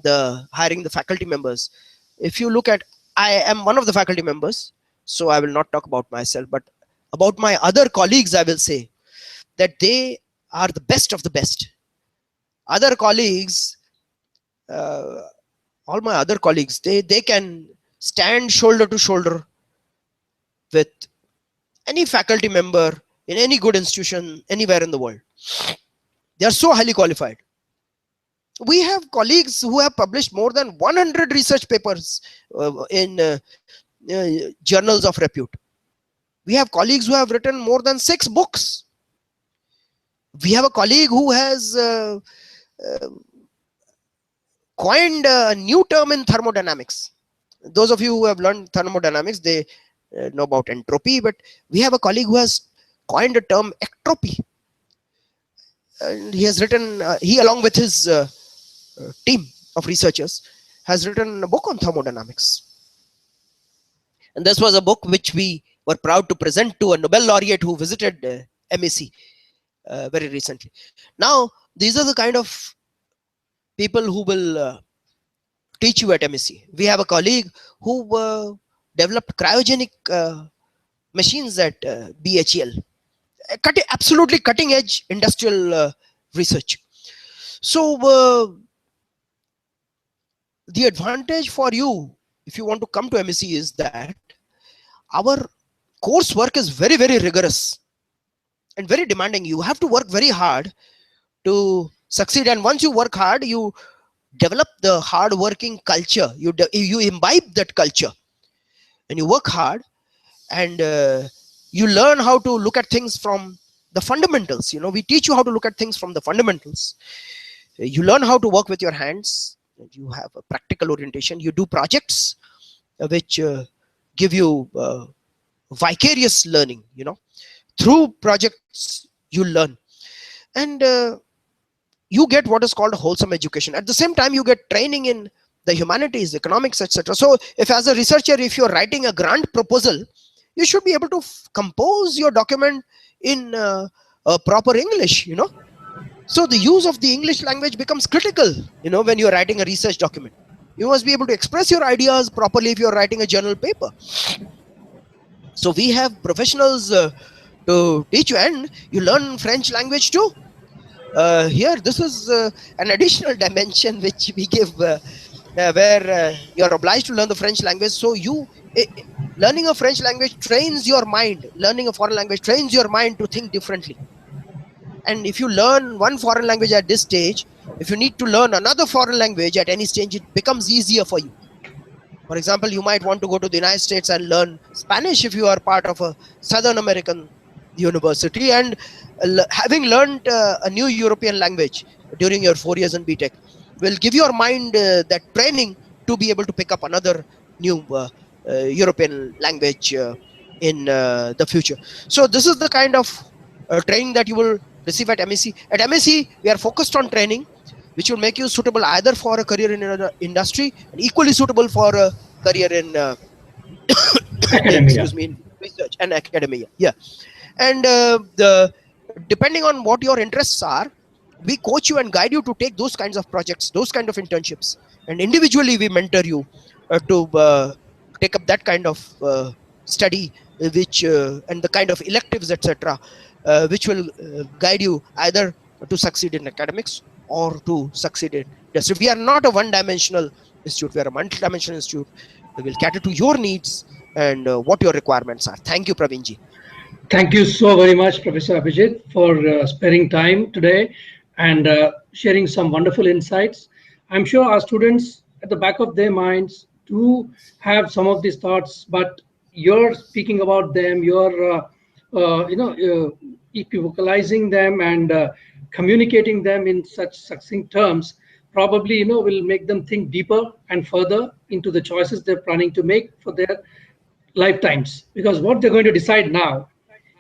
the hiring the faculty members. If you look at, I am one of the faculty members, so I will not talk about myself, but about my other colleagues, I will say that they are the best of the best. Other colleagues, all my other colleagues, they can stand shoulder to shoulder with any faculty member in any good institution anywhere in the world. They are so highly qualified. We have colleagues who have published more than 100 research papers in journals of repute. We have colleagues who have written more than 6 books. We have a colleague who has coined a new term in thermodynamics. Those of you who have learned thermodynamics, they know about entropy, but we have a colleague who has coined a term ectropy. And he has written, he along with his team of researchers has written a book on thermodynamics. And this was a book which we were proud to present to a Nobel laureate who visited MEC very recently. Now, these are the kind of people who will teach you at MEC. We have a colleague who developed cryogenic machines at BHEL. Absolutely cutting edge industrial research. So the advantage for you, if you want to come to MEC, is that our coursework is very, very rigorous and very demanding. You have to work very hard to succeed, and once you work hard, you develop the hard working culture. You imbibe that culture, and you work hard, and you learn how to look at things from the fundamentals. You know, we teach you how to look at things from the fundamentals. You learn how to work with your hands. You have a practical orientation. You do projects which give you vicarious learning. You know, through projects you learn, and you get what is called a wholesome education. At the same time, you get training in the humanities, economics, etc. So if as a researcher, if you're writing a grant proposal, you should be able to compose your document in proper English, you know. So the use of the English language becomes critical, you know, when you're writing a research document. You must be able to express your ideas properly if you're writing a journal paper. So we have professionals to teach you, and you learn French language too. Here, this is an additional dimension which we give, where you're obliged to learn the French language. So learning a French language trains your mind. Learning a foreign language trains your mind to think differently. And if you learn one foreign language at this stage, if you need to learn another foreign language at any stage, it becomes easier for you. For example, you might want to go to the United States and learn Spanish if you are part of a Southern American university, and having learned a new European language during your 4 years in BTech will give your mind that training to be able to pick up another new European language in the future. So this is the kind of training that you will receive at MEC. At MEC, we are focused on training which will make you suitable either for a career in industry and equally suitable for a career in Academia. in research and academia. Yeah. And depending on what your interests are, we coach you and guide you to take those kinds of projects, those kind of internships, and individually we mentor you to take up that kind of study, which and the kind of electives, etc., which will guide you either to succeed in academics or to succeed in industry. We are not a one-dimensional institute; we are a multi-dimensional institute. We will cater to your needs and what your requirements are. Thank you, Praveenji. Thank you so very much, Professor Abhijeet, for sparing time today and sharing some wonderful insights. I'm sure our students at the back of their minds do have some of these thoughts, but you're speaking about them, you're equivocalizing them and communicating them in such succinct terms, probably will make them think deeper and further into the choices they're planning to make for their lifetimes, because what they're going to decide now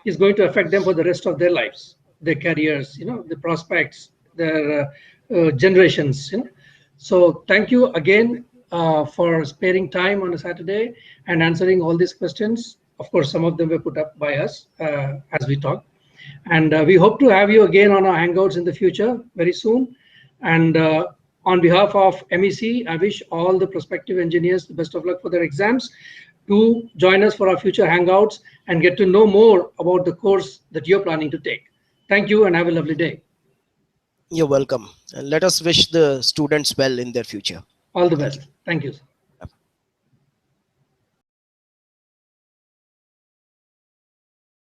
is going to affect them for the rest of their lives, their careers, the prospects, their generations. So thank you again for sparing time on a Saturday and answering all these questions. Of course, some of them were put up by us as we talk. And we hope to have you again on our Hangouts in the future very soon. And on behalf of MEC, I wish all the prospective engineers the best of luck for their exams. Do join us for our future Hangouts and get to know more about the course that you're planning to take. Thank you and have a lovely day. You're welcome. And let us wish the students well in their future. All the best. Thank you.